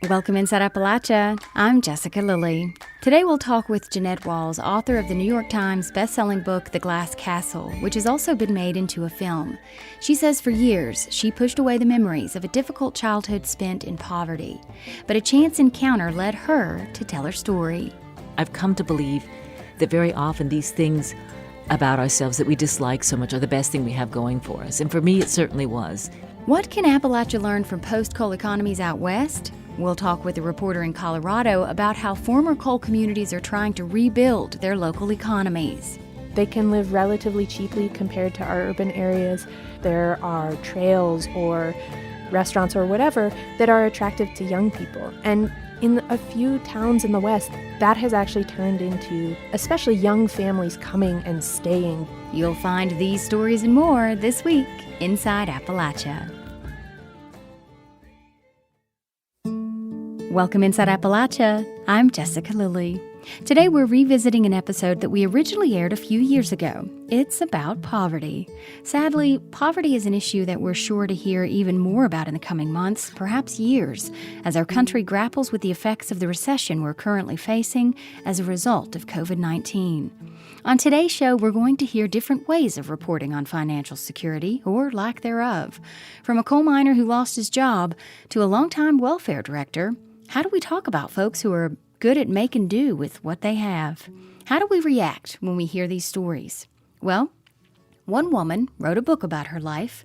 Welcome Inside Appalachia. I'm Jessica Lilly. Today we'll talk with Jeanette Walls, author of the New York Times best-selling book The Glass Castle, which has also been made into a film. She says for years she pushed away the memories of a difficult childhood spent in poverty. But a chance encounter led her to tell her story. I've come to believe that very often these things about ourselves that we dislike so much are the best thing we have going for us. And for me, it certainly was. What can Appalachia learn from post-coal economies out west? We'll talk with a reporter in Colorado about how former coal communities are trying to rebuild their local economies. They can live relatively cheaply compared to our urban areas. There are trails or restaurants or whatever that are attractive to young people. And in a few towns in the West, that has actually turned into especially young families coming and staying. You'll find these stories and more this week Inside Appalachia. Welcome Inside Appalachia. I'm Jessica Lilly. Today we're revisiting an episode that we originally aired a few years ago. It's about poverty. Sadly, poverty is an issue that we're sure to hear even more about in the coming months, perhaps years, as our country grapples with the effects of the recession we're currently facing as a result of COVID-19. On today's show, we're going to hear different ways of reporting on financial security, or lack thereof. From a coal miner who lost his job to a longtime welfare director, how do we talk about folks who are good at making do with what they have? How do we react when we hear these stories? Well, one woman wrote a book about her life.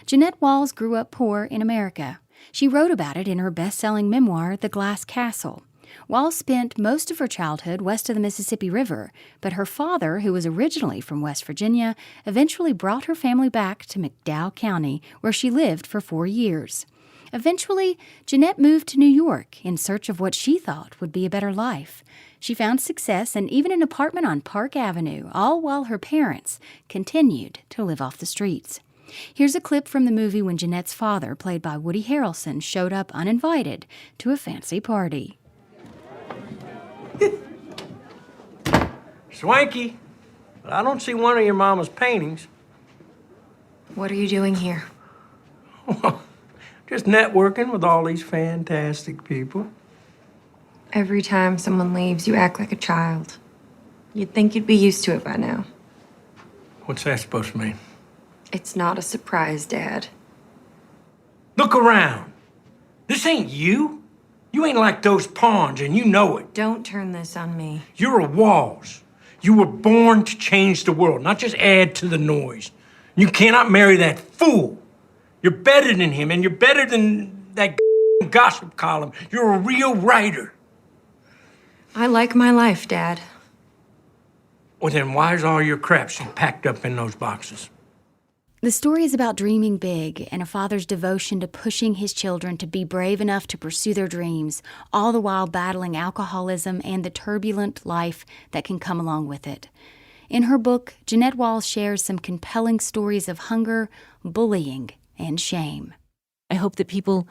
Jeanette Walls grew up poor in America. She wrote about it in her best-selling memoir, The Glass Castle. Walls spent most of her childhood west of the Mississippi River, but her father, who was originally from West Virginia, eventually brought her family back to McDowell County, where she lived for 4 years. Eventually, Jeanette moved to New York in search of what she thought would be a better life. She found success and even an apartment on Park Avenue, all while her parents continued to live off the streets. Here's a clip from the movie when Jeanette's father, played by Woody Harrelson, showed up uninvited to a fancy party. Swanky, but I don't see one of your mama's paintings. What are you doing here? Just networking with all these fantastic people. Every time someone leaves, you act like a child. You'd think you'd be used to it by now. What's that supposed to mean? It's not a surprise, Dad. Look around. This ain't you. You ain't like those pawns, and you know it. Don't turn this on me. You're a Walls. You were born to change the world, not just add to the noise. You cannot marry that fool. You're better than him, and you're better than that gossip column. You're a real writer. I like my life, Dad. Well, then why's all your crap still packed up in those boxes? The story is about dreaming big and a father's devotion to pushing his children to be brave enough to pursue their dreams, all the while battling alcoholism and the turbulent life that can come along with it. In her book, Jeanette Walls shares some compelling stories of hunger, bullying, and shame. I hope that people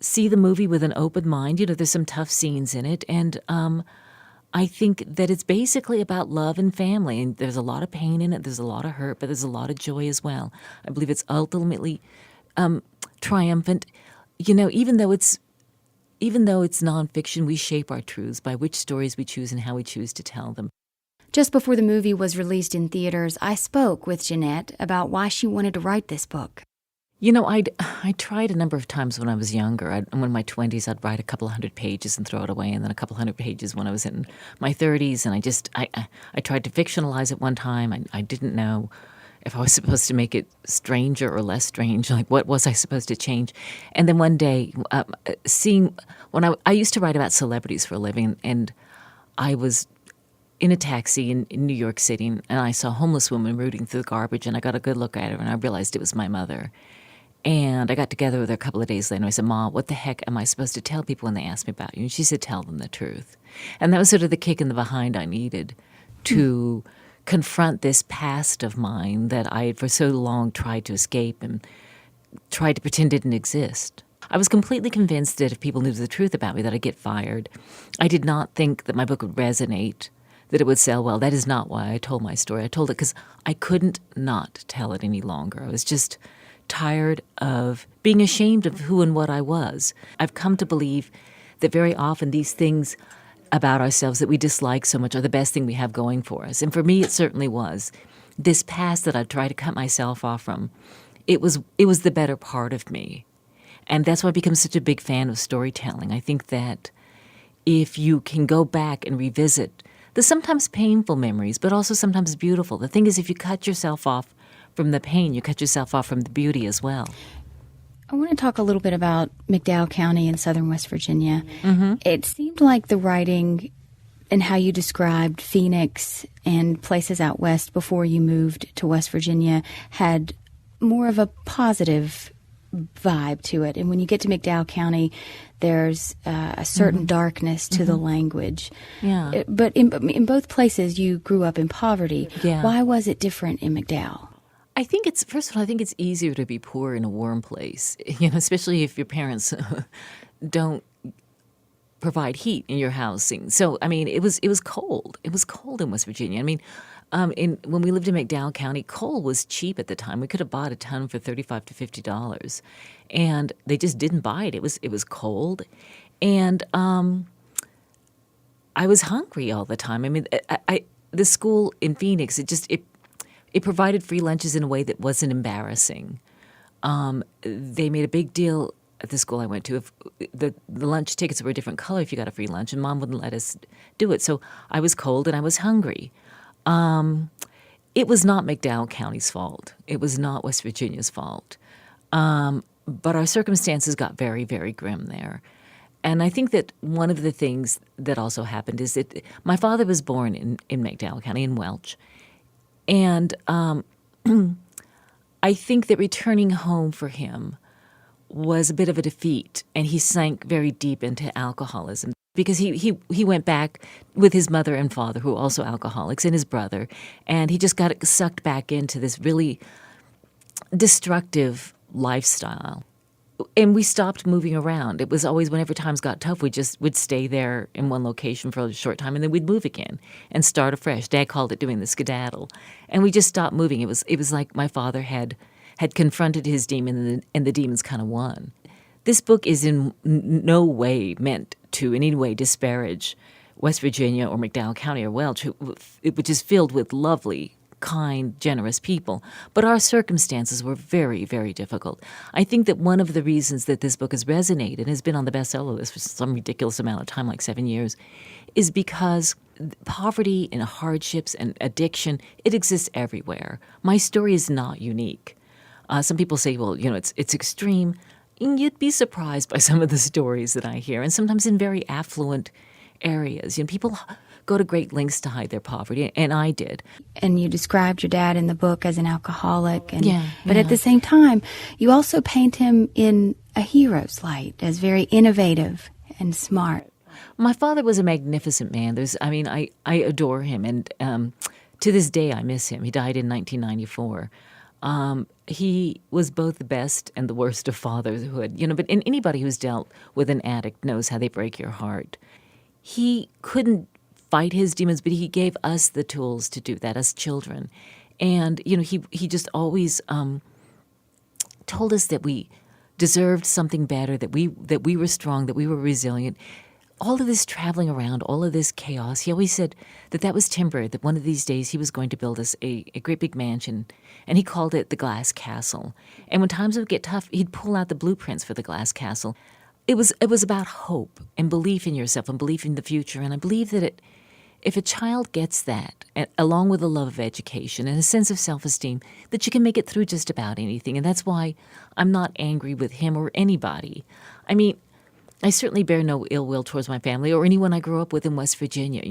see the movie with an open mind. You know, there's some tough scenes in it, and I think that it's basically about love and family, and there's a lot of pain in it, there's a lot of hurt, but there's a lot of joy as well. I believe it's ultimately triumphant. You know, even though it's nonfiction, we shape our truths by which stories we choose and how we choose to tell them. Just before the movie was released in theaters, I spoke with Jeanette about why she wanted to write this book. You know, I tried a number of times when I was younger. In my 20s, I'd write a couple 100 pages and throw it away, and then a couple 100 pages when I was in my 30s. And I tried to fictionalize it one time. I didn't know if I was supposed to make it stranger or less strange. Like, what was I supposed to change? And then one day, I used to write about celebrities for a living, and I was in a taxi in New York City, and I saw a homeless woman rooting through the garbage, and I got a good look at her, and I realized it was my mother. And I got together with her a couple of days later, and I said, "Ma, what the heck am I supposed to tell people when they ask me about you?" And she said, "Tell them the truth." And that was sort of the kick in the behind I needed to confront this past of mine that I had for so long tried to escape and tried to pretend didn't exist. I was completely convinced that if people knew the truth about me, that I'd get fired. I did not think that my book would resonate, that it would sell well. That is not why I told my story. I told it because I couldn't not tell it any longer. I was just tired of being ashamed of who and what I was. I've come to believe that very often these things about ourselves that we dislike so much are the best thing we have going for us. And for me, it certainly was. This past that I've tried to cut myself off from, it was the better part of me. And that's why I've become such a big fan of storytelling. I think that if you can go back and revisit the sometimes painful memories, but also sometimes beautiful, the thing is, if you cut yourself off from the pain, you cut yourself off from the beauty as well. I want to talk a little bit about McDowell County in southern West Virginia. Mm-hmm. It seemed like the writing and how you described Phoenix and places out west before you moved to West Virginia had more of a positive vibe to it. And when you get to McDowell County, there's a certain darkness to the language. Yeah. But in both places, you grew up in poverty. Yeah. Why was it different in McDowell? I think first of all, I think it's easier to be poor in a warm place, especially if your parents don't provide heat in your housing. So, I mean, it was cold. It was cold in West Virginia. I mean, when we lived in McDowell County, coal was cheap at the time. We could have bought a ton for $35 to $50, and they just didn't buy it. It was cold, and I was hungry all the time. I mean, the school in Phoenix, it provided free lunches in a way that wasn't embarrassing. They made a big deal at the school I went to. If the lunch tickets were a different color if you got a free lunch, and Mom wouldn't let us do it. So I was cold and I was hungry. It was not McDowell County's fault. It was not West Virginia's fault. But our circumstances got very, very grim there. And I think that one of the things that also happened is that my father was born in McDowell County, in Welch. And I think that returning home for him was a bit of a defeat, and he sank very deep into alcoholism because he went back with his mother and father, who were also alcoholics, and his brother, and he just got sucked back into this really destructive lifestyle. And we stopped moving around. It was always, whenever times got tough, we'd stay there in one location for a short time, and then we'd move again and start afresh. Dad called it doing the skedaddle. And we just stopped moving. It was like my father had confronted his demon, and the demons kind of won. This book is in no way meant to in any way disparage West Virginia or McDowell County or Welch, which is filled with lovely, kind, generous people. But our circumstances were very, very difficult. I think that one of the reasons that this book has resonated and has been on the bestseller list for some ridiculous amount of time, like 7 years, is because poverty and hardships and addiction, it exists everywhere. My story is not unique. Some people say, well, it's extreme. And you'd be surprised by some of the stories that I hear, and sometimes in very affluent areas. People go to great lengths to hide their poverty, and I did. And you described your dad in the book as an alcoholic, but at the same time, you also paint him in a hero's light as very innovative and smart. My father was a magnificent man. I adore him, and to this day I miss him. He died in 1994. He was both the best and the worst of fatherhood, but anybody who's dealt with an addict knows how they break your heart. He couldn't fight his demons, but he gave us the tools to do that as children. And, he just always told us that we deserved something better, that we were strong, that we were resilient. All of this traveling around, all of this chaos, he always said that was temporary, that one of these days he was going to build us a great big mansion, and he called it the Glass Castle. And when times would get tough, he'd pull out the blueprints for the Glass Castle. It was about hope and belief in yourself and belief in the future, and I believe that if a child gets that, along with a love of education and a sense of self-esteem, that you can make it through just about anything. And that's why I'm not angry with him or anybody. I mean, I certainly bear no ill will towards my family or anyone I grew up with in West Virginia.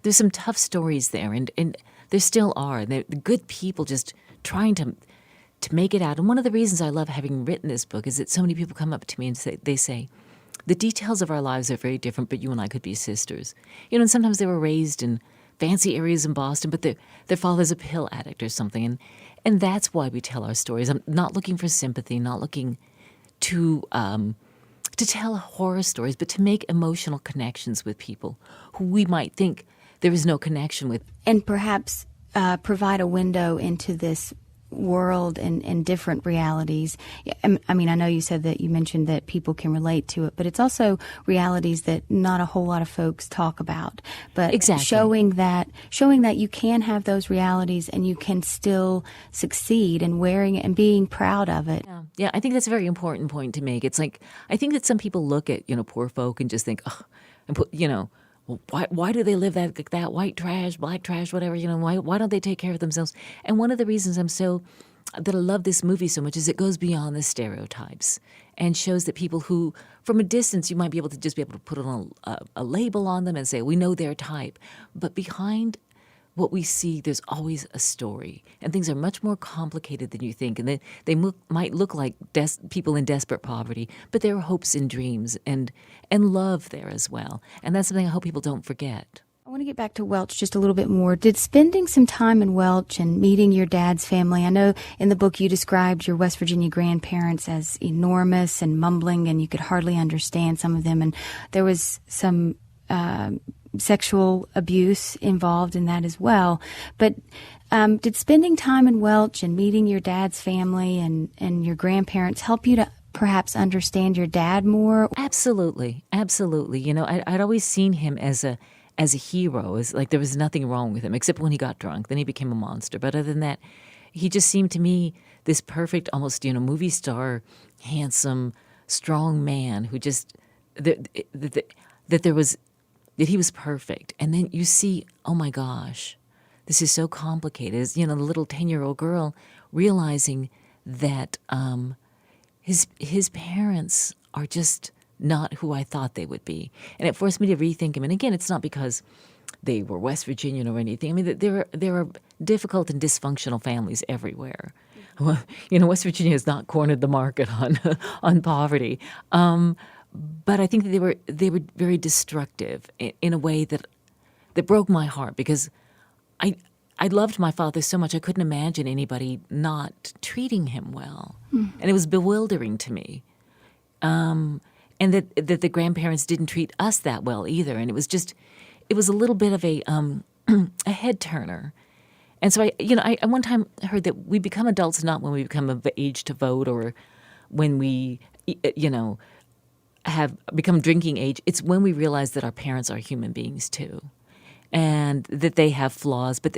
There's some tough stories there, and there still are. The good people just trying to make it out. And one of the reasons I love having written this book is that so many people come up to me and say, the details of our lives are very different, but you and I could be sisters. And sometimes they were raised in fancy areas in Boston, but their father's a pill addict or something. And that's why we tell our stories. I'm not looking for sympathy, not looking to tell horror stories, but to make emotional connections with people who we might think there is no connection with. And perhaps provide a window into this world and different realities. I mean, I know you said that you mentioned that people can relate to it, but it's also realities that not a whole lot of folks talk about. But Exactly. showing that you can have those realities and you can still succeed and wearing it and being proud of it. Yeah, I think that's a very important point to make. It's like, I think that some people look at, poor folk and just think, oh, and put, well, why do they live like that? White trash, black trash, whatever, why don't they take care of themselves? And one of the reasons that I love this movie so much is it goes beyond the stereotypes and shows that people who, from a distance, you might be able to put on a label on them and say, we know their type. But behind what we see, there's always a story. And things are much more complicated than you think. And they might look like people in desperate poverty, but there are hopes and dreams and love there as well. And that's something I hope people don't forget. I want to get back to Welch just a little bit more. Did spending some time in Welch and meeting your dad's family, I know in the book you described your West Virginia grandparents as enormous and mumbling, and you could hardly understand some of them, and there was some sexual abuse involved in that as well. But did spending time in Welch and meeting your dad's family and your grandparents help you to perhaps understand your dad more? Absolutely. I'd always seen him as a hero, as like there was nothing wrong with him, except when he got drunk. Then he became a monster. But other than that, he just seemed to me this perfect, almost, movie star, handsome, strong man who just, that he was perfect. And then you see, oh my gosh, this is so complicated. As, the little 10-year-old girl realizing that his parents are just not who I thought they would be. And it forced me to rethink him. And again, it's not because they were West Virginian or anything. I mean, there are difficult and dysfunctional families everywhere. West Virginia has not cornered the market on poverty. But I think that they were very destructive in a way that broke my heart, because I loved my father so much I couldn't imagine anybody not treating him well. And it was bewildering to me. And that the grandparents didn't treat us that well either. And it was a little bit of a head turner. And so I one time heard that we become adults not when we become of age to vote or when we, have become drinking age. It's when we realize that our parents are human beings too, and that they have flaws, but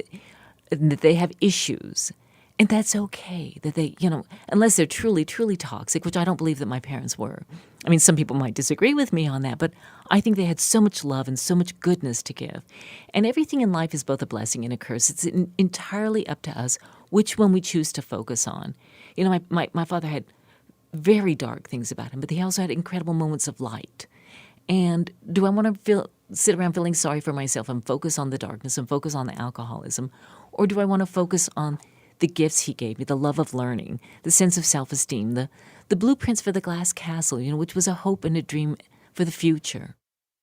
that they have issues. And that's okay, that they, unless they're truly, truly toxic, which I don't believe that my parents were. I mean, some people might disagree with me on that, but I think they had so much love and so much goodness to give. And everything in life is both a blessing and a curse. It's entirely up to us which one we choose to focus on. My father had very dark things about him, but he also had incredible moments of light. And do I want to sit around feeling sorry for myself and focus on the darkness and focus on the alcoholism? Or do I want to focus on the gifts he gave me, the love of learning, the sense of self-esteem, the blueprints for the glass castle, which was a hope and a dream for the future?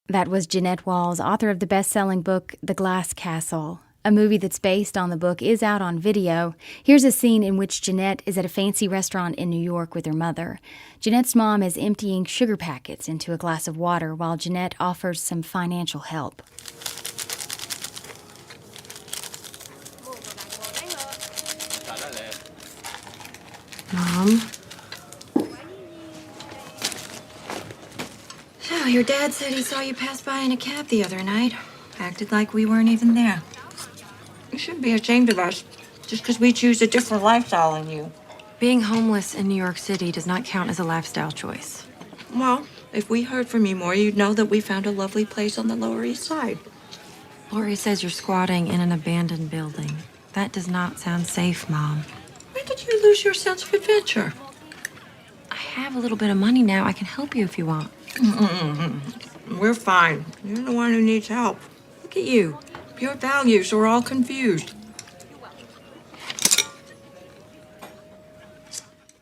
That was Jeanette Walls, author of the best-selling book, The Glass Castle. A movie that's based on the book is out on video. Here's a scene in which Jeanette is at a fancy restaurant in New York with her mother. Jeanette's mom is emptying sugar packets into a glass of water while Jeanette offers some financial help. Mom? So, your dad said he saw you pass by in a cab the other night. Acted like we weren't even there. You shouldn't be ashamed of us, just because we choose a different lifestyle than you. Being homeless in New York City does not count as a lifestyle choice. Well, if we heard from you more, you'd know that we found a lovely place on the Lower East Side. Lori says you're squatting in an abandoned building. That does not sound safe, Mom. When did you lose your sense of adventure? I have a little bit of money now. I can help you if you want. We're fine. You're the one who needs help. Look at you. Your values are all confused.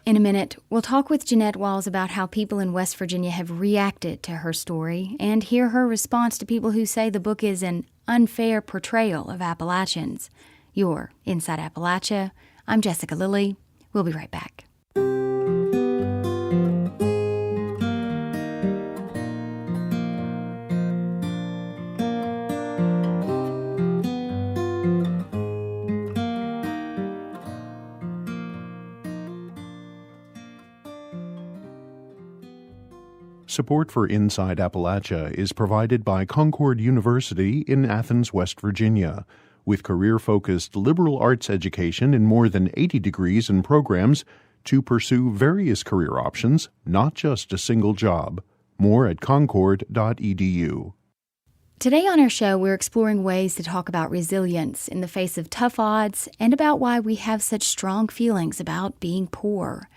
In a minute, we'll talk with Jeanette Walls about how people in West Virginia have reacted to her story and hear her response to people who say the book is an unfair portrayal of Appalachians. You're Inside Appalachia. I'm Jessica Lilly. We'll be right back. Support for Inside Appalachia is provided by Concord University in Athens, West Virginia. With career-focused liberal arts education in more than 80 degrees and programs to pursue various career options, not just a single job. More at concord.edu. Today on our show, we're exploring ways to talk about resilience in the face of tough odds and about why we have such strong feelings about being poor.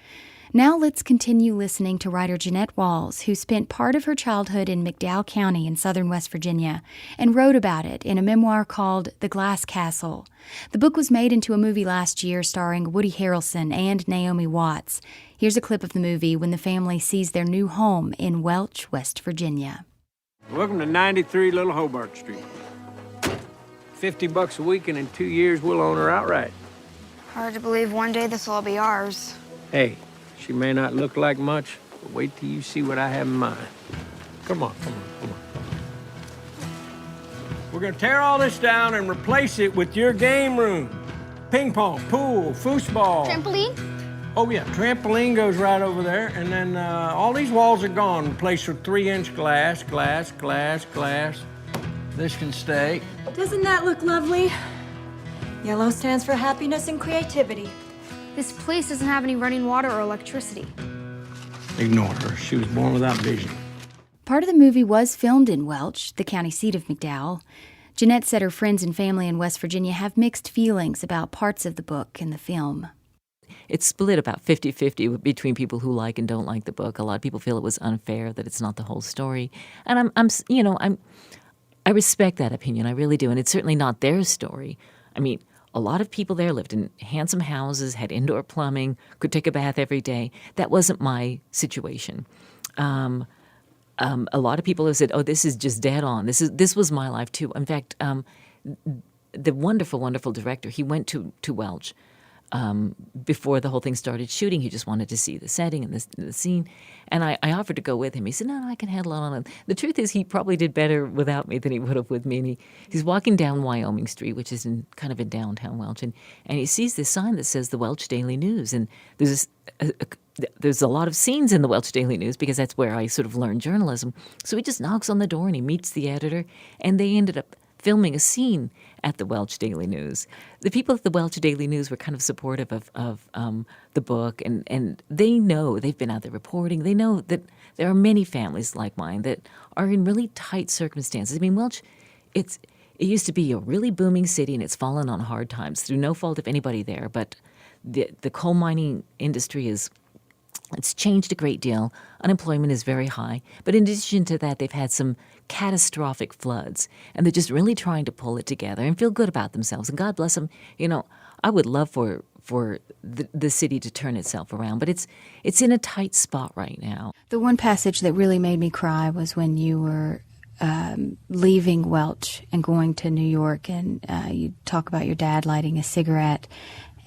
Now let's continue listening to writer Jeanette Walls, who spent part of her childhood in McDowell County in southern West Virginia and wrote about it in a memoir called The Glass Castle. The book was made into a movie last year starring Woody Harrelson and Naomi Watts. Here's a clip of the movie when the family sees their new home in Welch, West Virginia. Welcome to 93 Little Hobart Street. $50 a week, and in 2 years we'll own her outright. Hard to believe one day this will all be ours. Hey, she may not look like much, but wait till you see what I have in mind. Come on. We're gonna tear all this down and replace it with your game room. Ping pong, pool, foosball. Trampoline? Oh yeah, trampoline goes right over there, and then all these walls are gone, replaced with 3-inch glass. This can stay. Doesn't that look lovely? Yellow stands for happiness and creativity. This place doesn't have any running water or electricity. Ignore her. She was born without vision. Part of the movie was filmed in Welch, the county seat of McDowell. Jeanette said her friends and family in West Virginia have mixed feelings about parts of the book and the film. It's split about 50-50 between people who like and don't like the book. A lot of people feel it was unfair, that it's not the whole story. And I respect that opinion. I really do. And it's certainly not their story. I mean, a lot of people there lived in handsome houses, had indoor plumbing, could take a bath every day. That wasn't my situation. A lot of people have said, "Oh, this is just dead on. This was my life too." In fact, the wonderful director, he went to Welch before the whole thing started shooting. He just wanted to see the setting and the scene. And I offered to go with him. He said, no, I can handle it on it. The truth is he probably did better without me than he would have with me. And he's walking down Wyoming Street, which is kind of in downtown Welch. And he sees this sign that says the Welch Daily News. And there's a lot of scenes in the Welch Daily News because that's where I sort of learned journalism. So he just knocks on the door and he meets the editor. And they ended up filming a scene at the Welch Daily News. The people at the Welch Daily News were kind of supportive of the book, and they know, they've been out there reporting, they know that there are many families like mine that are in really tight circumstances. I mean, Welch, it used to be a really booming city, and it's fallen on hard times through no fault of anybody there, but the coal mining industry it's changed a great deal. Unemployment is very high. But in addition to that, they've had some catastrophic floods. And they're just really trying to pull it together and feel good about themselves. And God bless them. You know, I would love for the city to turn itself around. But it's in a tight spot right now. The one passage that really made me cry was when you were leaving Welch and going to New York. And you talk about your dad lighting a cigarette.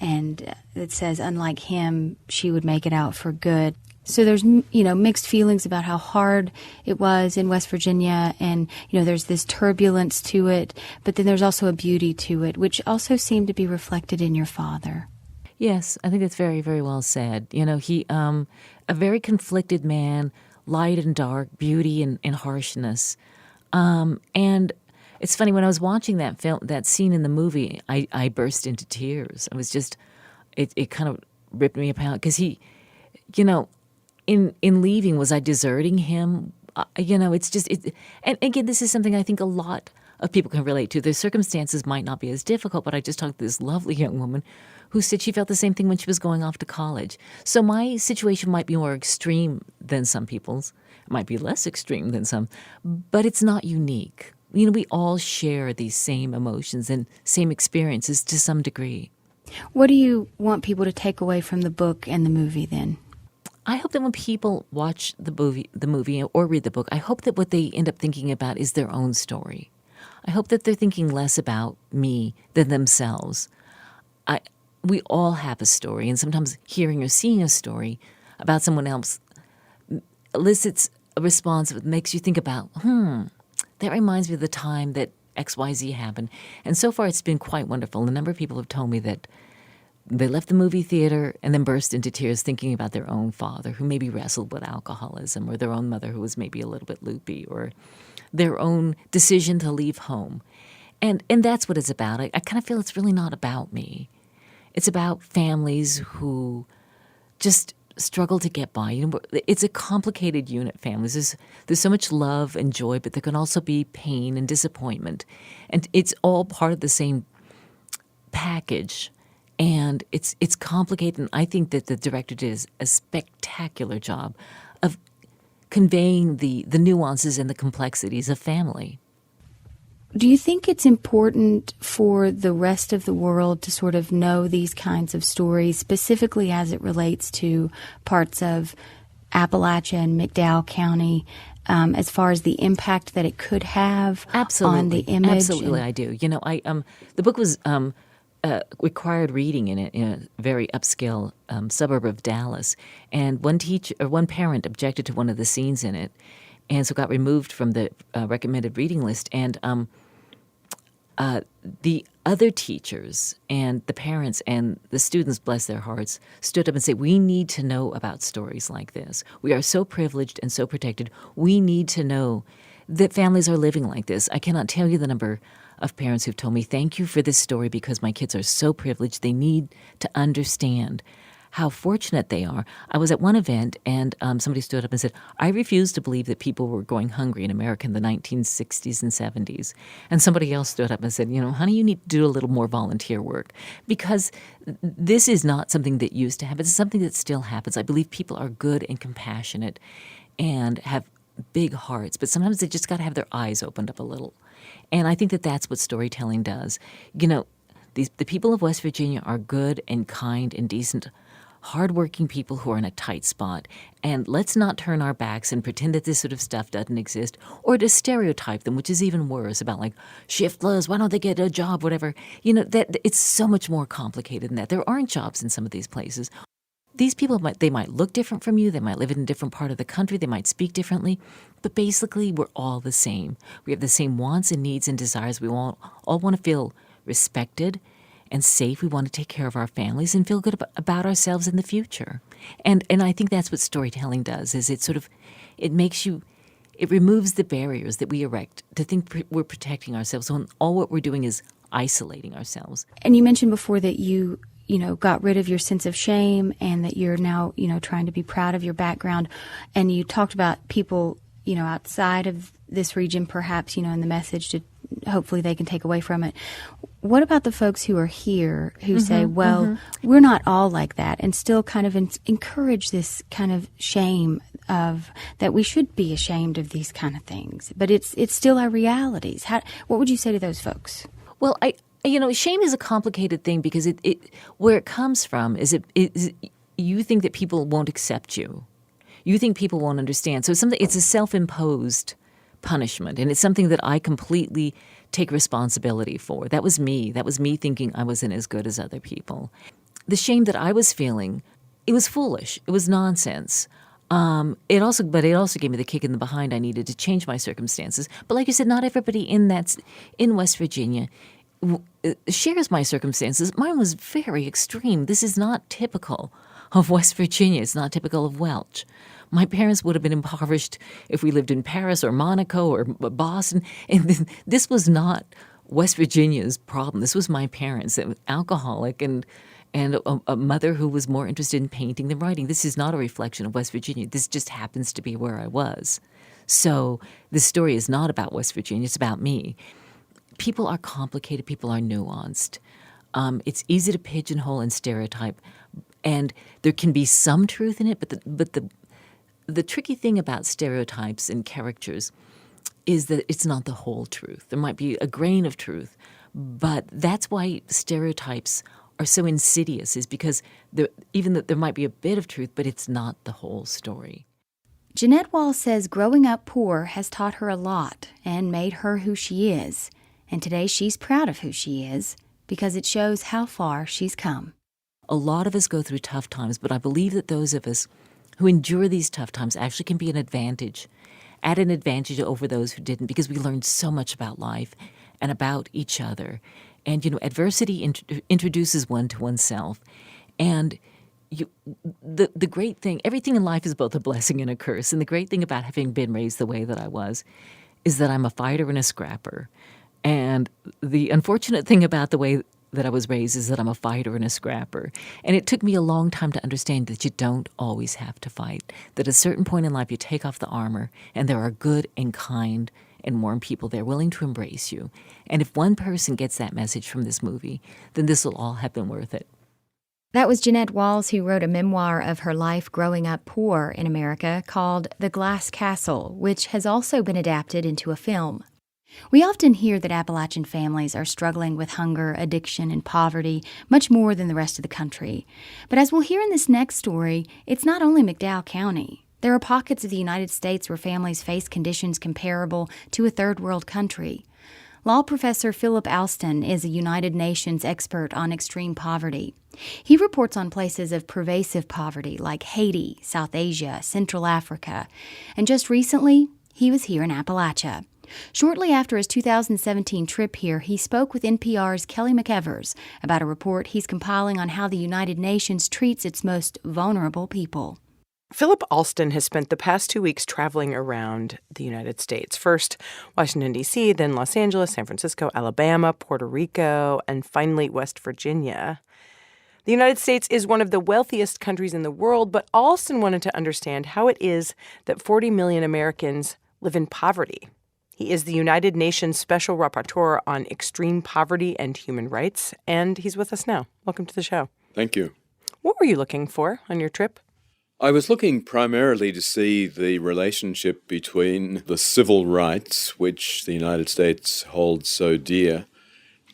And it says, unlike him, she would make it out for good. So there's, mixed feelings about how hard it was in West Virginia. And, there's this turbulence to it. But then there's also a beauty to it, which also seemed to be reflected in your father. Yes, I think that's very, very well said. He, a very conflicted man, light and dark, beauty and harshness. And it's funny, when I was watching that scene in the movie, I burst into tears. I was just, it kind of ripped me apart because he, in leaving, was I deserting him? It's just, and again, this is something I think a lot of people can relate to. Their circumstances might not be as difficult, but I just talked to this lovely young woman who said she felt the same thing when she was going off to college. So my situation might be more extreme than some people's. It might be less extreme than some, but it's not unique. We all share these same emotions and same experiences to some degree. What do you want people to take away from the book and the movie then? I hope that when people watch the movie or read the book, I hope that what they end up thinking about is their own story. I hope that they're thinking less about me than themselves. We all have a story, and sometimes hearing or seeing a story about someone else elicits a response that makes you think about, that reminds me of the time that XYZ happened. And so far it's been quite wonderful. A number of people have told me that they left the movie theater and then burst into tears thinking about their own father who maybe wrestled with alcoholism, or their own mother who was maybe a little bit loopy, or their own decision to leave home. And that's what it's about. I kind of feel it's really not about me. It's about families who just struggle to get by. It's a complicated unit, families. There's so much love and joy, but there can also be pain and disappointment. And it's all part of the same package. And it's complicated, and I think that the director did a spectacular job of conveying the nuances and the complexities of family. Do you think it's important for the rest of the world to sort of know these kinds of stories, specifically as it relates to parts of Appalachia and McDowell County, as far as the impact that it could have on the image? Absolutely, I do. The book was required reading in a very upscale suburb of Dallas, and one parent objected to one of the scenes in it, and so got removed from the recommended reading list. And the other teachers and the parents and the students, bless their hearts, stood up and said, we need to know about stories like this. We are so privileged and so protected. We need to know that families are living like this. I cannot tell you the number of parents who've told me, thank you for this story because my kids are so privileged. They need to understand how fortunate they are. I was at one event and somebody stood up and said, I refuse to believe that people were going hungry in America in the 1960s and 70s. And somebody else stood up and said, honey, you need to do a little more volunteer work, because this is not something that used to happen. It's something that still happens. I believe people are good and compassionate and have big hearts, but sometimes they just got to have their eyes opened up a little. And I think that that's what storytelling does. The people of West Virginia are good and kind and decent, hardworking people who are in a tight spot. And let's not turn our backs and pretend that this sort of stuff doesn't exist, or to stereotype them, which is even worse, about like shiftless, why don't they get a job, whatever. That it's so much more complicated than that. There aren't jobs in some of these places. These people might look different from you. They might live in a different part of the country. They might speak differently. But basically, we're all the same. We have the same wants and needs and desires. We all want to feel respected and safe. We want to take care of our families and feel good about ourselves in the future. And I think that's what storytelling does, is it removes the barriers that we erect to think we're protecting ourselves when all what we're doing is isolating ourselves. And you mentioned before that you got rid of your sense of shame and that you're now, trying to be proud of your background. And you talked about people, outside of this region, perhaps, in the message to hopefully they can take away from it. What about the folks who are here who say, well, we're not all like that, and still kind of encourage this kind of shame of that we should be ashamed of these kind of things, but it's still our realities. What would you say to those folks? Well, shame is a complicated thing because it where it comes from is you think that people won't accept you. You think people won't understand. So it's a self-imposed punishment, and it's something that I completely take responsibility for. That was me. That was me thinking I wasn't as good as other people. The shame that I was feeling, it was foolish. It was nonsense. It also gave me the kick in the behind I needed to change my circumstances. But like you said, not everybody in West Virginia shares my circumstances. Mine was very extreme. This is not typical of West Virginia. It's not typical of Welch. My parents would have been impoverished if we lived in Paris or Monaco or Boston. And this was not West Virginia's problem. This was my parents, alcoholic and a mother who was more interested in painting than writing. This is not a reflection of West Virginia. This just happens to be where I was. So this story is not about West Virginia. It's about me. People are complicated. People are nuanced. It's easy to pigeonhole and stereotype, and there can be some truth in it. But the tricky thing about stereotypes and characters is that it's not the whole truth. There might be a grain of truth, but that's why stereotypes are so insidious, is because even though there might be a bit of truth, but it's not the whole story. Jeanette Wall says growing up poor has taught her a lot and made her who she is. And today she's proud of who she is because it shows how far she's come. A lot of us go through tough times, but I believe that those of us who endure these tough times actually can be an advantage over those who didn't, because we learned so much about life and about each other. And, adversity introduces one to oneself. And the great thing, everything in life is both a blessing and a curse. And the great thing about having been raised the way that I was is that I'm a fighter and a scrapper. And the unfortunate thing about the way that I was raised is that I'm a fighter and a scrapper. And it took me a long time to understand that you don't always have to fight. That at a certain point in life you take off the armor and there are good and kind and warm people there willing to embrace you. And if one person gets that message from this movie, then this will all have been worth it. That was Jeanette Walls, who wrote a memoir of her life growing up poor in America called The Glass Castle, which has also been adapted into a film. We often hear that Appalachian families are struggling with hunger, addiction, and poverty much more than the rest of the country. But as we'll hear in this next story, it's not only McDowell County. There are pockets of the United States where families face conditions comparable to a third-world country. Law professor Philip Alston is a United Nations expert on extreme poverty. He reports on places of pervasive poverty like Haiti, South Asia, Central Africa, and just recently, he was here in Appalachia. Shortly after his 2017 trip here, he spoke with NPR's Kelly McEvers about a report he's compiling on how the United Nations treats its most vulnerable people. Philip Alston has spent the past 2 weeks traveling around the United States. First, Washington, D.C., then Los Angeles, San Francisco, Alabama, Puerto Rico, and finally West Virginia. The United States is one of the wealthiest countries in the world, but Alston wanted to understand how it is that 40 million Americans live in poverty. He is the United Nations Special Rapporteur on Extreme Poverty and Human Rights, and he's with us now. Welcome to the show. Thank you. What were you looking for on your trip? I was looking primarily to see the relationship between the civil rights, which the United States holds so dear,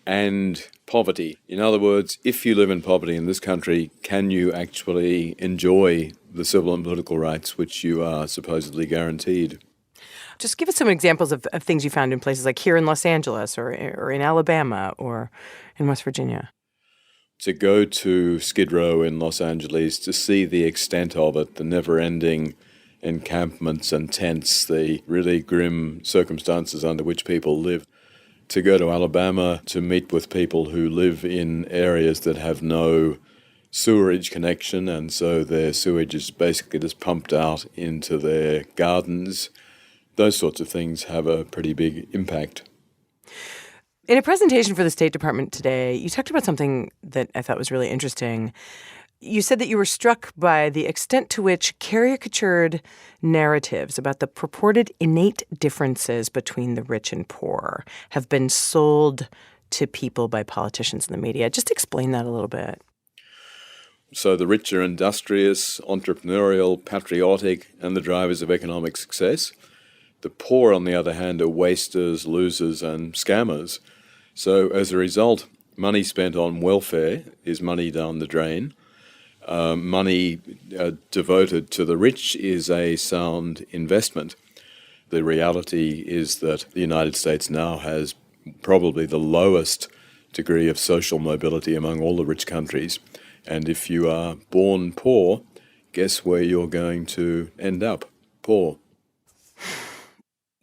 and poverty. In other words, if you live in poverty in this country, can you actually enjoy the civil and political rights which you are supposedly guaranteed? Just give us some examples of things you found in places like here in Los Angeles or in Alabama or in West Virginia. To go to Skid Row in Los Angeles, to see the extent of it, the never-ending encampments and tents, the really grim circumstances under which people live. To go to Alabama, to meet with people who live in areas that have no sewerage connection, and so their sewage is basically just pumped out into their gardens. Those sorts of things have a pretty big impact. In a presentation for the State Department today, you talked about something that I thought was really interesting. You said that you were struck by the extent to which caricatured narratives about the purported innate differences between the rich and poor have been sold to people by politicians in the media. Just explain that a little bit. So the rich are industrious, entrepreneurial, patriotic, and the drivers of economic success. The poor, on the other hand, are wasters, losers, and scammers. So as a result, money spent on welfare is money down the drain. Money devoted to the rich is a sound investment. The reality is that the United States now has probably the lowest degree of social mobility among all the rich countries. And if you are born poor, guess where you're going to end up? Poor.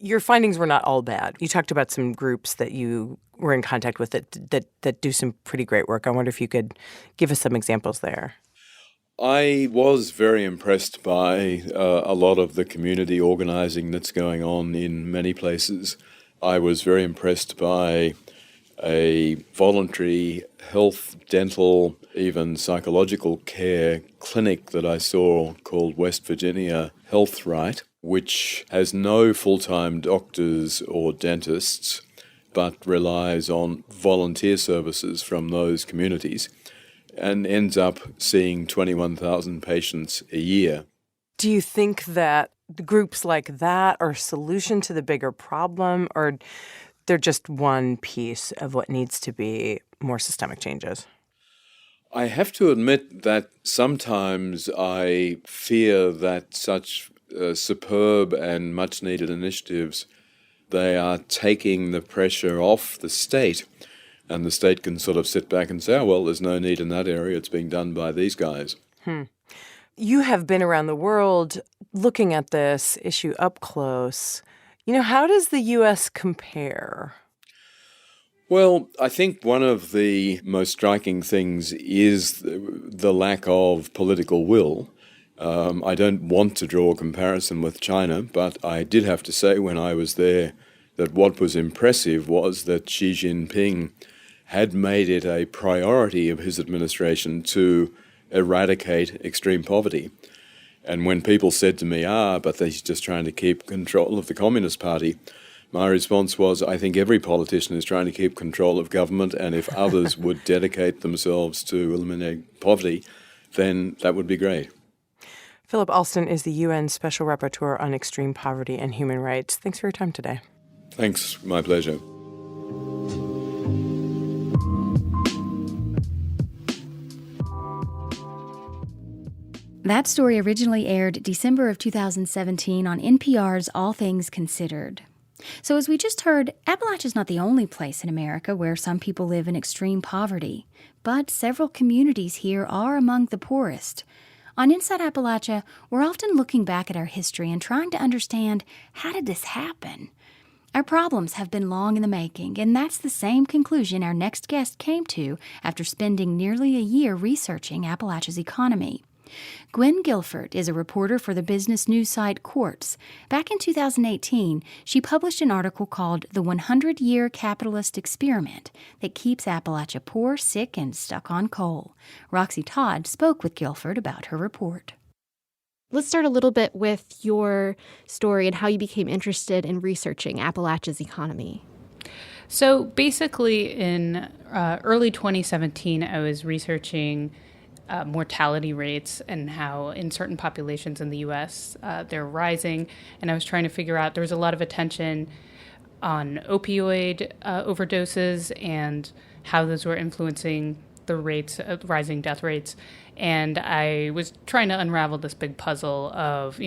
Your findings were not all bad. You talked about some groups that you were in contact with that do some pretty great work. I wonder if you could give us some examples there. I was very impressed by a lot of the community organizing that's going on in many places. I was very impressed by a voluntary health, dental, even psychological care clinic that I saw called West Virginia Health Right, which has no full-time doctors or dentists, but relies on volunteer services from those communities and ends up seeing 21,000 patients a year. Do you think that groups like that are a solution to the bigger problem, or they're just one piece of what needs to be more systemic changes? I have to admit that sometimes I fear that such superb and much-needed initiatives, they are taking the pressure off the state, and the state can sort of sit back and say, oh, well, there's no need in that area, it's being done by these guys. You have been around the world looking at this issue up close. You know, how does the U.S. compare? Well, I think one of the most striking things is the lack of political will. I don't want to draw a comparison with China, but I did have to say when I was there that what was impressive was that Xi Jinping had made it a priority of his administration to eradicate extreme poverty. And when people said to me, but he's just trying to keep control of the Communist Party, my response was, I think every politician is trying to keep control of government, and if others would dedicate themselves to eliminate poverty, then that would be great. Philip Alston is the UN Special Rapporteur on Extreme Poverty and Human Rights. Thanks for your time today. Thanks, my pleasure. That story originally aired December of 2017 on NPR's All Things Considered. So as we just heard, Appalachia is not the only place in America where some people live in extreme poverty, but several communities here are among the poorest. On Inside Appalachia, we're often looking back at our history and trying to understand, how did this happen? Our problems have been long in the making, and that's the same conclusion our next guest came to after spending nearly a year researching Appalachia's economy. Gwen Guilford is a reporter for the business news site Quartz. Back in 2018, she published an article called The 100-Year Capitalist Experiment that keeps Appalachia poor, sick, and stuck on coal. Roxy Todd spoke with Guilford about her report. Let's start a little bit with your story and how you became interested in researching Appalachia's economy. So basically in early 2017, I was researching mortality rates and how in certain populations in the U.S. They're rising. And I was trying to figure out, there was a lot of attention on opioid overdoses and how those were influencing the rates, rising death rates. And I was trying to unravel this big puzzle of,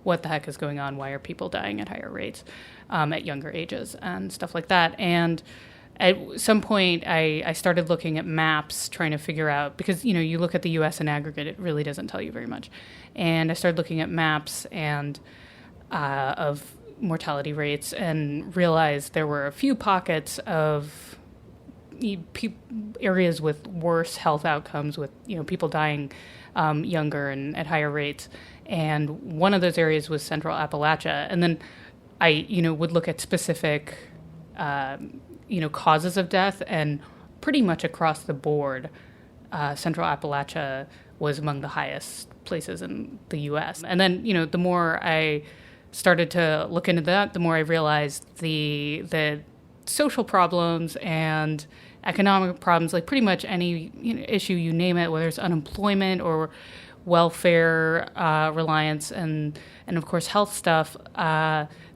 what the heck is going on? Why are people dying at higher rates at younger ages and stuff like that? And at some point, I started looking at maps, trying to figure out, because, you look at the U.S. in aggregate, it really doesn't tell you very much. And I started looking at maps and of mortality rates and realized there were a few pockets of areas with worse health outcomes, with, people dying younger and at higher rates. And one of those areas was Central Appalachia. And then I, would look at specific causes of death, and pretty much across the board, Central Appalachia was among the highest places in the U.S. And then, the more I started to look into that, the more I realized the social problems and economic problems, like pretty much any issue, you name it, whether it's unemployment or welfare reliance and of course health stuff,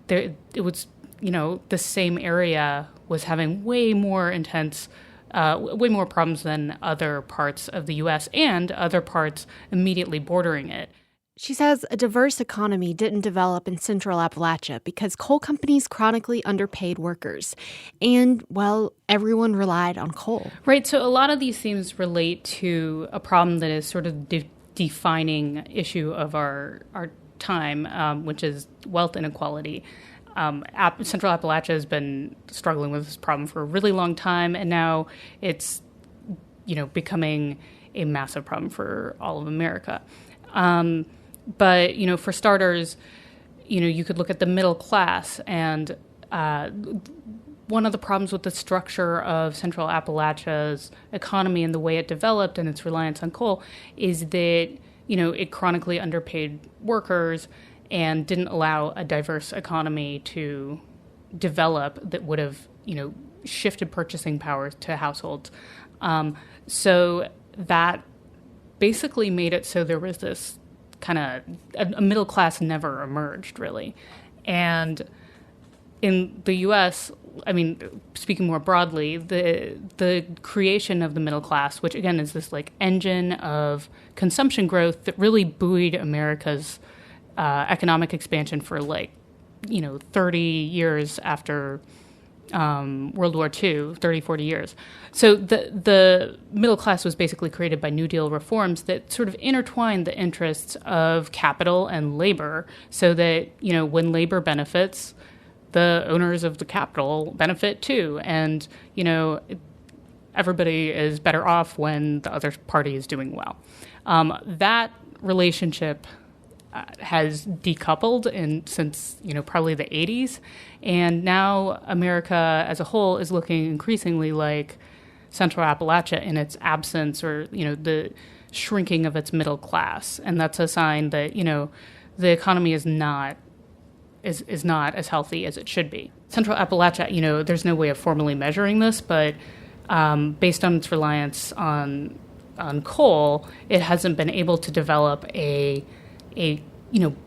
it was, the same area was having way more intense, way more problems than other parts of the U.S. and other parts immediately bordering it. She says a diverse economy didn't develop in Central Appalachia because coal companies chronically underpaid workers. And, well, everyone relied on coal. Right. So a lot of these themes relate to a problem that is sort of defining issue of our time, which is wealth inequality. Central Appalachia has been struggling with this problem for a really long time, and now it's, becoming a massive problem for all of America. But, for starters, you could look at the middle class, and one of the problems with the structure of Central Appalachia's economy and the way it developed and its reliance on coal is that, it chronically underpaid workers and didn't allow a diverse economy to develop that would have, shifted purchasing power to households. So that basically made it so there was this kind of a middle class never emerged, really. And in the U.S., speaking more broadly, the creation of the middle class, which again is this like engine of consumption growth that really buoyed America's economic expansion for 30 years after World War II, 30, 40 years. So the middle class was basically created by New Deal reforms that sort of intertwined the interests of capital and labor so that, when labor benefits the owners of the capital benefit too. And, everybody is better off when the other party is doing well. That relationship has decoupled since probably the 80s, and now America as a whole is looking increasingly like Central Appalachia in its absence, or the shrinking of its middle class, and that's a sign that the economy is not as healthy as it should be. Central Appalachia, there's no way of formally measuring this, but based on its reliance on coal, it hasn't been able to develop a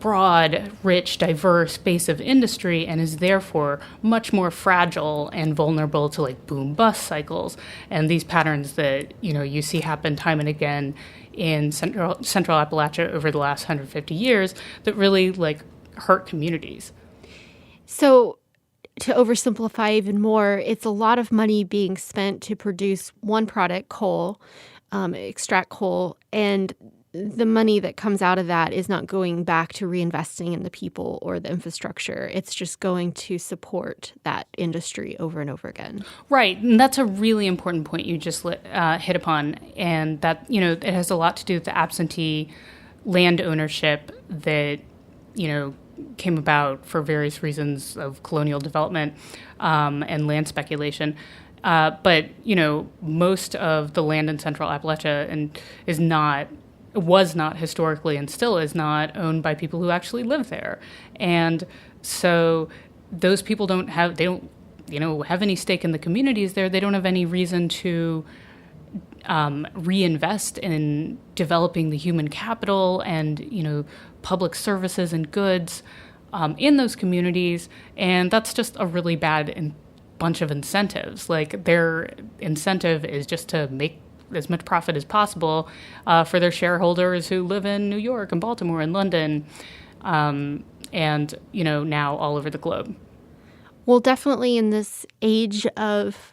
broad, rich, diverse base of industry, and is therefore much more fragile and vulnerable to boom-bust cycles. And these patterns that you see happen time and again in Central Appalachia over the last 150 years that really hurt communities. So, to oversimplify even more, it's a lot of money being spent to produce one product, coal, extract coal, and the money that comes out of that is not going back to reinvesting in the people or the infrastructure. It's just going to support that industry over and over again. Right. And that's a really important point you just hit upon. And that, it has a lot to do with the absentee land ownership that, came about for various reasons of colonial development and land speculation. But most of the land in Central Appalachia was not historically, and still is not, owned by people who actually live there. And so those people don't have any stake in the communities there. They don't have any reason to reinvest in developing the human capital and, public services and goods in those communities. And that's just a really bad bunch of incentives. Their incentive is just to make as much profit as possible for their shareholders who live in New York and Baltimore and London, and now all over the globe. Well, definitely in this age of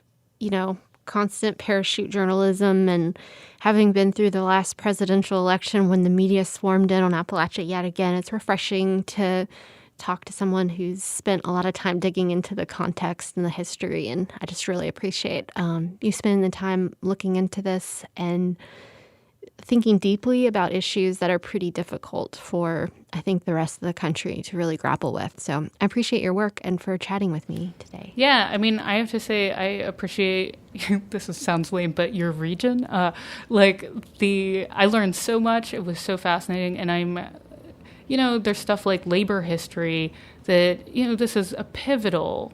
constant parachute journalism, and having been through the last presidential election when the media swarmed in on Appalachia yet again, it's refreshing to talk to someone who's spent a lot of time digging into the context and the history. And I just really appreciate you spending the time looking into this and thinking deeply about issues that are pretty difficult for, I think, the rest of the country to really grapple with. So I appreciate your work and for chatting with me today. Yeah, I mean, I have to say I appreciate, sounds lame, but your region. I learned so much. It was so fascinating. And there's stuff like labor history that, this is a pivotal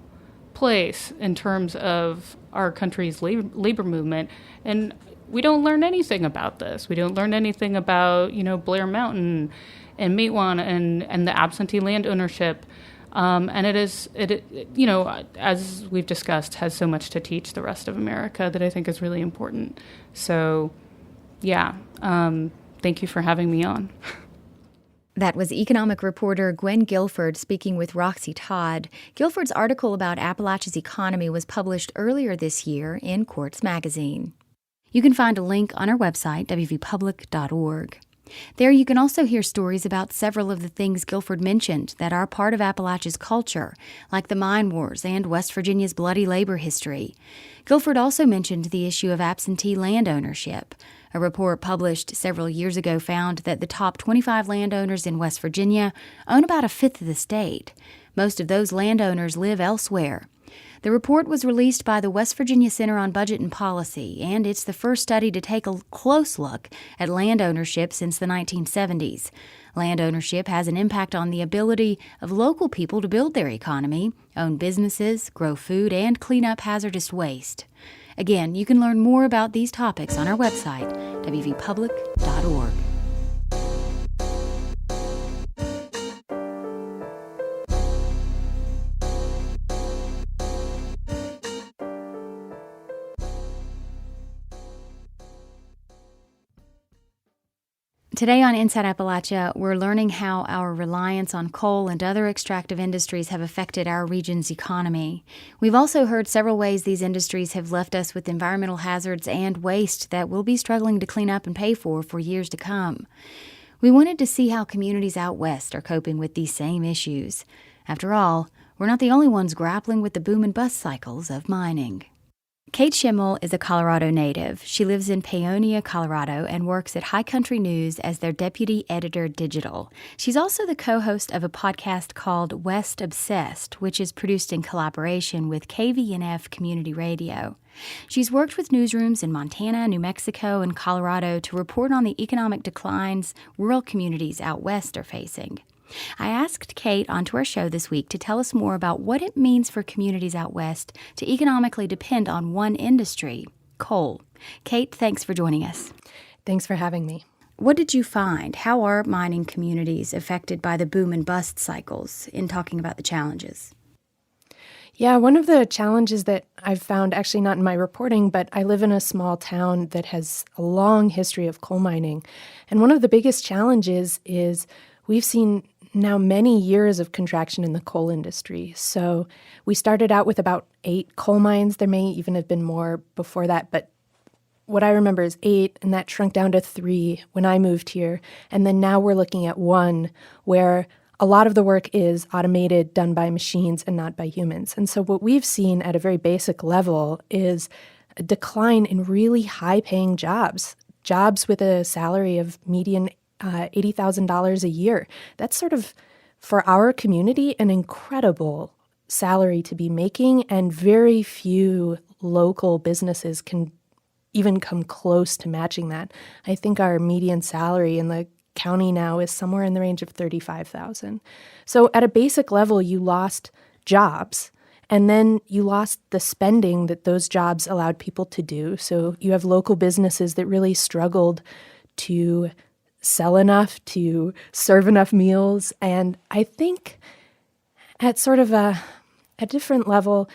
place in terms of our country's labor movement. And we don't learn anything about this. We don't learn anything about, Blair Mountain and Matewan and the absentee land ownership. And it as we've discussed, has so much to teach the rest of America that I think is really important. So, yeah, thank you for having me on. That was economic reporter Gwen Guilford speaking with Roxy Todd. Guilford's article about Appalachia's economy was published earlier this year in Quartz Magazine. You can find a link on our website, wvpublic.org. There you can also hear stories about several of the things Guilford mentioned that are part of Appalachia's culture, like the mine wars and West Virginia's bloody labor history. Guilford also mentioned the issue of absentee land ownership. A report published several years ago found that the top 25 landowners in West Virginia own about a fifth of the state. Most of those landowners live elsewhere. The report was released by the West Virginia Center on Budget and Policy, and it's the first study to take a close look at land ownership since the 1970s. Land ownership has an impact on the ability of local people to build their economy, own businesses, grow food, and clean up hazardous waste. Again, you can learn more about these topics on our website, wvpublic.org. Today on Inside Appalachia, we're learning how our reliance on coal and other extractive industries have affected our region's economy. We've also heard several ways these industries have left us with environmental hazards and waste that we'll be struggling to clean up and pay for years to come. We wanted to see how communities out west are coping with these same issues. After all, we're not the only ones grappling with the boom and bust cycles of mining. Kate Schimmel is a Colorado native. She lives in Paonia, Colorado, and works at High Country News as their deputy editor digital. She's also the co-host of a podcast called West Obsessed, which is produced in collaboration with KVNF Community Radio. She's worked with newsrooms in Montana, New Mexico, and Colorado to report on the economic declines rural communities out west are facing. I asked Kate onto our show this week to tell us more about what it means for communities out west to economically depend on one industry, coal. Kate, thanks for joining us. Thanks for having me. What did you find? How are mining communities affected by the boom and bust cycles in talking about the challenges? Yeah, one of the challenges that I've found, actually not in my reporting, but I live in a small town that has a long history of coal mining. And one of the biggest challenges is we've seen now many years of contraction in the coal industry. So we started out with about 8 coal mines. There may even have been more before that, but what I remember is 8, and that shrunk down to 3 when I moved here. And then now we're looking at 1 where a lot of the work is automated, done by machines and not by humans. And so what we've seen at a very basic level is a decline in really high-paying jobs with a salary of median $80,000 a year. That's sort of, for our community, an incredible salary to be making, and very few local businesses can even come close to matching that. I think our median salary in the county now is somewhere in the range of $35,000. So at a basic level, you lost jobs, and then you lost the spending that those jobs allowed people to do. So you have local businesses that really struggled to sell enough, to serve enough meals. And I think at sort of a different level,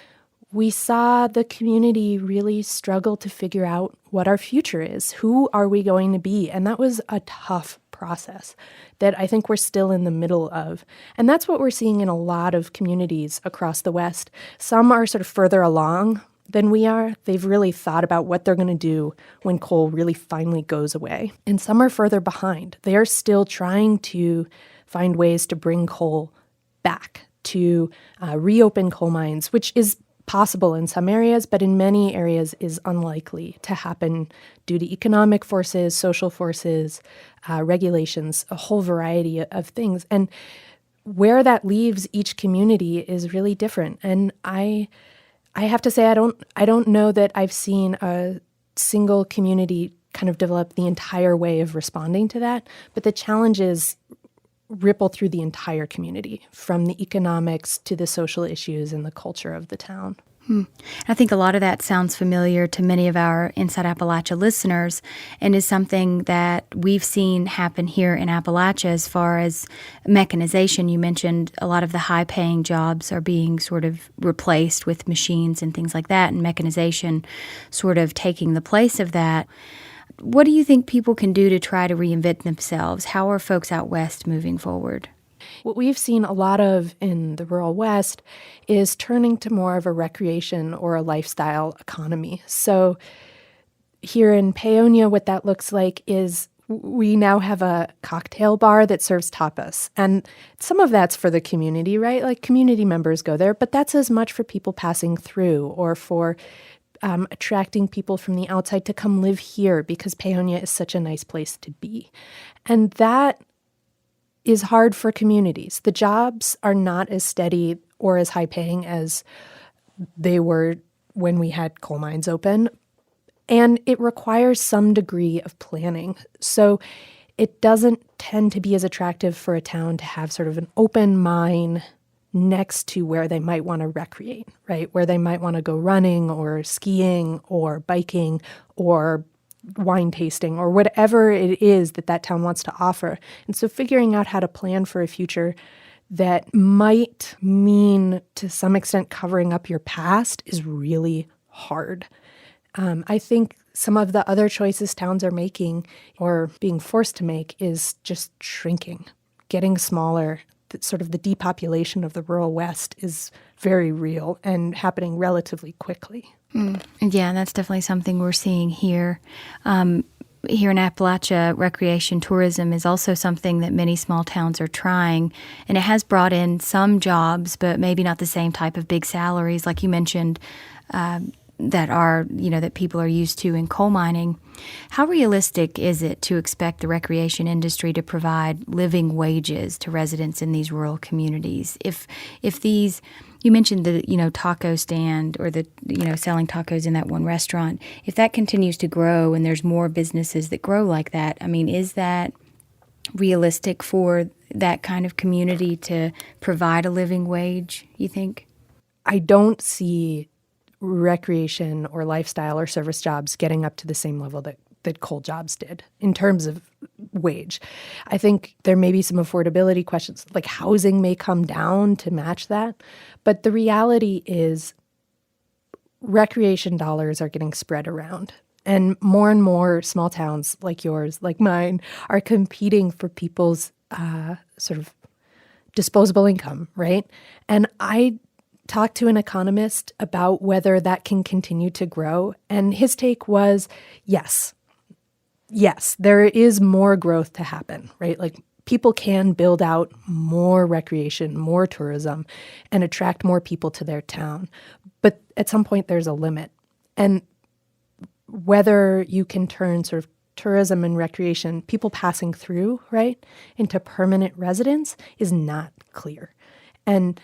we saw the community really struggle to figure out what our future is. Who are we going to be? And that was a tough process that I think we're still in the middle of. And that's what we're seeing in a lot of communities across the West. Some are sort of further along than we are. They've really thought about what they're going to do when coal really finally goes away. And some are further behind. They are still trying to find ways to bring coal back, to reopen coal mines, which is possible in some areas, but in many areas is unlikely to happen due to economic forces, social forces, regulations, a whole variety of things. And where that leaves each community is really different. And I have to say, I don't know that I've seen a single community kind of develop the entire way of responding to that, but the challenges ripple through the entire community, from the economics to the social issues and the culture of the town. I think a lot of that sounds familiar to many of our Inside Appalachia listeners, and is something that we've seen happen here in Appalachia as far as mechanization. You mentioned a lot of the high-paying jobs are being sort of replaced with machines and things like that, and mechanization sort of taking the place of that. What do you think people can do to try to reinvent themselves? How are folks out west moving forward? What we've seen a lot of in the rural West is turning to more of a recreation or a lifestyle economy. So here in Paonia, what that looks like is we now have a cocktail bar that serves tapas. And some of that's for the community, right? Like community members go there, but that's as much for people passing through or for attracting people from the outside to come live here because Paonia is such a nice place to be. And that is hard for communities. The jobs are not as steady or as high paying as they were when we had coal mines open. And it requires some degree of planning. So it doesn't tend to be as attractive for a town to have sort of an open mine next to where they might want to recreate, right? Where they might want to go running or skiing or biking or wine tasting or whatever it is that that town wants to offer. And so figuring out how to plan for a future that might mean to some extent covering up your past is really hard. I think some of the other choices towns are making or being forced to make is just shrinking, getting smaller. Sort of the depopulation of the rural West is very real and happening relatively quickly. Yeah, that's definitely something we're seeing here. here in Appalachia, recreation tourism is also something that many small towns are trying, and it has brought in some jobs, but maybe not the same type of big salaries, like you mentioned, that people are used to in coal mining. How realistic is it to expect the recreation industry to provide living wages to residents in these rural communities? If these, you mentioned the taco stand or the selling tacos in that one restaurant, if that continues to grow and there's more businesses that grow like that, I mean, is that realistic for that kind of community to provide a living wage, you think? I don't see recreation or lifestyle or service jobs getting up to the same level that coal jobs did in terms of wage. I think there may be some affordability questions, like housing may come down to match that. But the reality is recreation dollars are getting spread around. And more small towns like yours, like mine, are competing for people's sort of disposable income, right? And I talked to an economist about whether that can continue to grow, and his take was yes, there is more growth to happen, right? Like people can build out more recreation, more tourism, and attract more people to their town. But at some point, there's a limit. And whether you can turn sort of tourism and recreation, people passing through, right, into permanent residence is not clear. And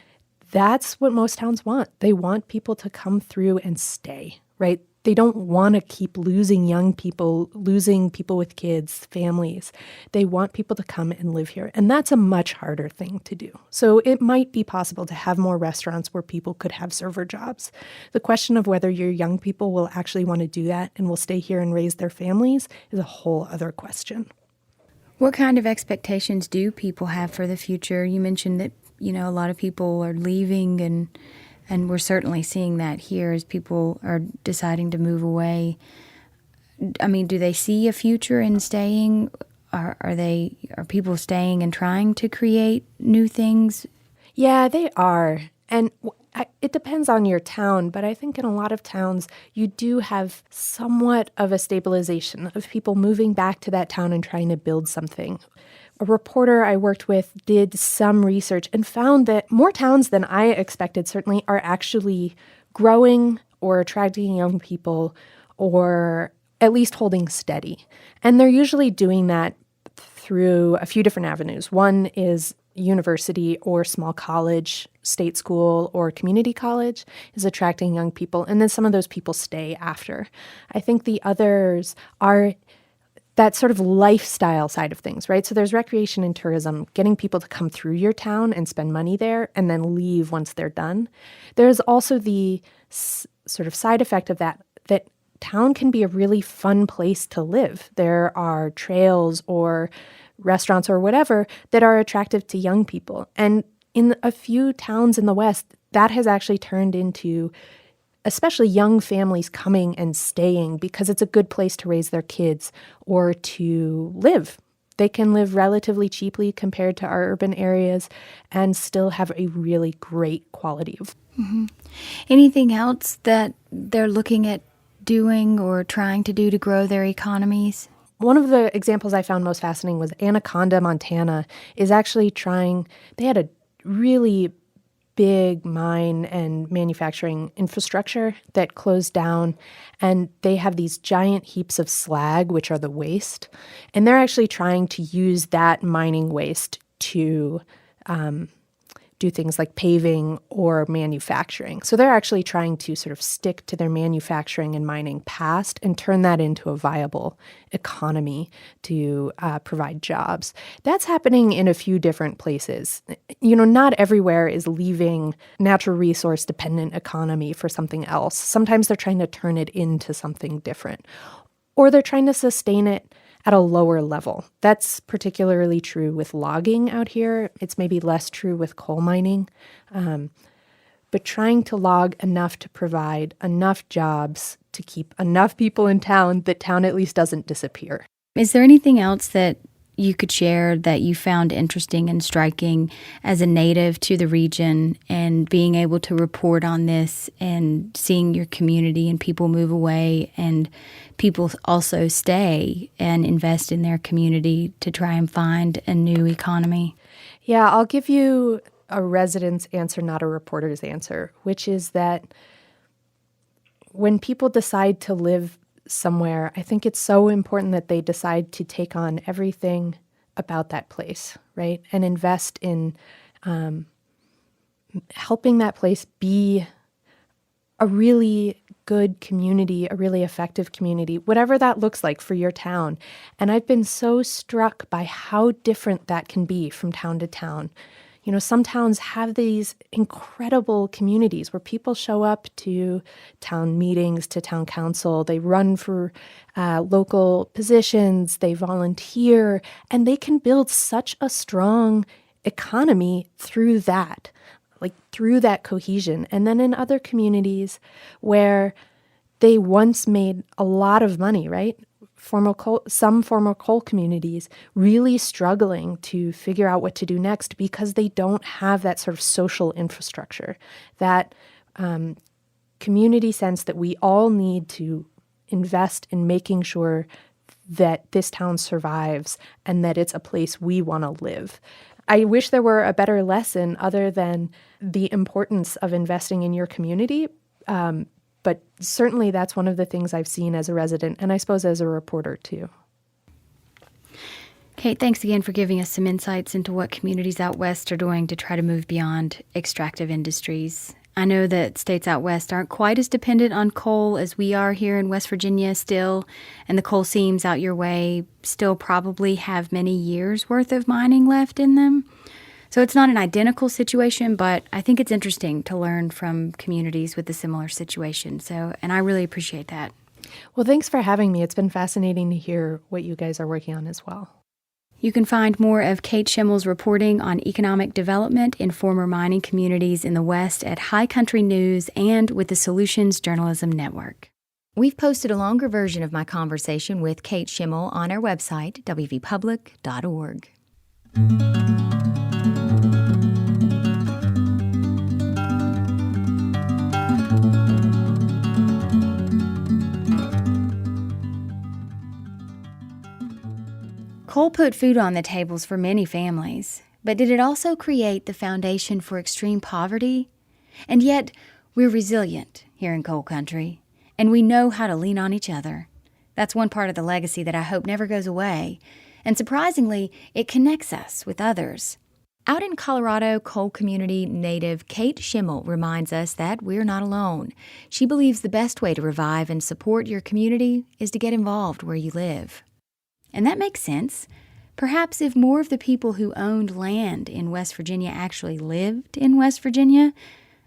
that's what most towns want. They want people to come through and stay, right? They don't want to keep losing young people, losing people with kids, families. They want people to come and live here. And that's a much harder thing to do. So it might be possible to have more restaurants where people could have server jobs. The question of whether your young people will actually want to do that and will stay here and raise their families is a whole other question. What kind of expectations do people have for the future? You mentioned that a lot of people are leaving, and we're certainly seeing that here as people are deciding to move away. I mean, do they see a future in staying? Are people staying and trying to create new things? Yeah, they are. And it depends on your town, but I think in a lot of towns, you do have somewhat of a stabilization of people moving back to that town and trying to build something. A reporter I worked with did some research and found that more towns than I expected certainly are actually growing or attracting young people or at least holding steady. And they're usually doing that through a few different avenues. One is university or small college, state school or community college is attracting young people. And then some of those people stay after. I think the others are that sort of lifestyle side of things, right? So there's recreation and tourism, getting people to come through your town and spend money there and then leave once they're done. There's also the sort of side effect of that town can be a really fun place to live. There are trails or restaurants or whatever that are attractive to young people. And in a few towns in the West, that has actually turned into especially young families coming and staying because it's a good place to raise their kids or to live. They can live relatively cheaply compared to our urban areas and still have a really great quality of. Mm-hmm. Anything else that they're looking at doing or trying to do to grow their economies? One of the examples I found most fascinating was Anaconda, Montana, is actually they had a really big mine and manufacturing infrastructure that closed down, and they have these giant heaps of slag, which are the waste, and they're actually trying to use that mining waste to do things like paving or manufacturing. So they're actually trying to sort of stick to their manufacturing and mining past and turn that into a viable economy to provide jobs. That's happening in a few different places. Not everywhere is leaving natural resource dependent economy for something else. Sometimes they're trying to turn it into something different, or they're trying to sustain it at a lower level. That's particularly true with logging out here. It's maybe less true with coal mining. But trying to log enough to provide enough jobs to keep enough people in town that town at least doesn't disappear. Is there anything else that you could share that you found interesting and striking as a native to the region, and being able to report on this and seeing your community and people move away and people also stay and invest in their community to try and find a new economy? Yeah, I'll give you a resident's answer, not a reporter's answer, which is that when people decide to live somewhere, I think it's so important that they decide to take on everything about that place, right? And invest in helping that place be a really good community, a really effective community, whatever that looks like for your town. And I've been so struck by how different that can be from town to town. You know, some towns have these incredible communities where people show up to town meetings, to town council. They run for local positions, they volunteer, and they can build such a strong economy through that, like through that cohesion. And then in other communities where they once made a lot of money, right? Some former coal communities really struggling to figure out what to do next because they don't have that sort of social infrastructure, that community sense that we all need to invest in making sure that this town survives and that it's a place we want to live. I wish there were a better lesson other than the importance of investing in your community. But certainly that's one of the things I've seen as a resident, and I suppose as a reporter too. Kate, thanks again for giving us some insights into what communities out west are doing to try to move beyond extractive industries. I know that states out west aren't quite as dependent on coal as we are here in West Virginia still, and the coal seams out your way still probably have many years' worth of mining left in them. So it's not an identical situation, but I think it's interesting to learn from communities with a similar situation. And I really appreciate that. Well, thanks for having me. It's been fascinating to hear what you guys are working on as well. You can find more of Kate Schimmel's reporting on economic development in former mining communities in the West at High Country News and with the Solutions Journalism Network. We've posted a longer version of my conversation with Kate Schimmel on our website, wvpublic.org. Coal put food on the tables for many families, but did it also create the foundation for extreme poverty? And yet, we're resilient here in coal country, and we know how to lean on each other. That's one part of the legacy that I hope never goes away, and surprisingly, it connects us with others. Out in Colorado, coal community native Kate Schimmel reminds us that we're not alone. She believes the best way to revive and support your community is to get involved where you live. And that makes sense. Perhaps if more of the people who owned land in West Virginia actually lived in West Virginia,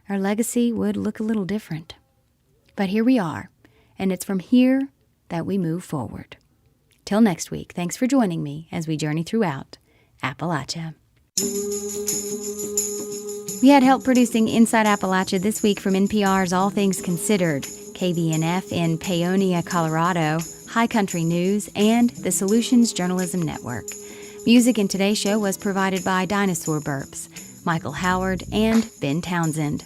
our legacy would look a little different. But here we are, and it's from here that we move forward. Till next week, thanks for joining me as we journey throughout Appalachia. We had help producing Inside Appalachia this week from NPR's All Things Considered, KVNF in Paonia, Colorado, High Country News, and the Solutions Journalism Network. Music in today's show was provided by Dinosaur Burps, Michael Howard, and Ben Townsend.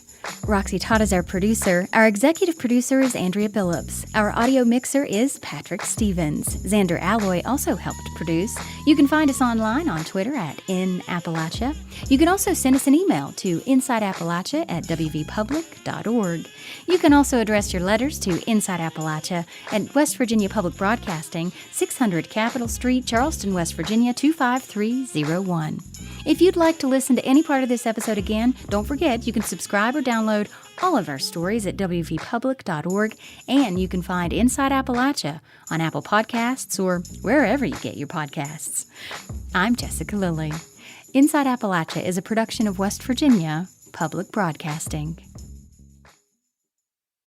Roxy Todd is our producer. Our executive producer is Andrea Billups. Our audio mixer is Patrick Stevens. Xander Alloy also helped produce. You can find us online on Twitter at @InAppalachia. You can also send us an email to insideappalachia@wvpublic.org. You can also address your letters to Inside Appalachia at West Virginia Public Broadcasting, 600 Capitol Street, Charleston, West Virginia, 25301. If you'd like to listen to any part of this episode again, don't forget you can subscribe or download all of our stories at wvpublic.org, and you can find Inside Appalachia on Apple Podcasts or wherever you get your podcasts. I'm Jessica Lilly. Inside Appalachia is a production of West Virginia Public Broadcasting.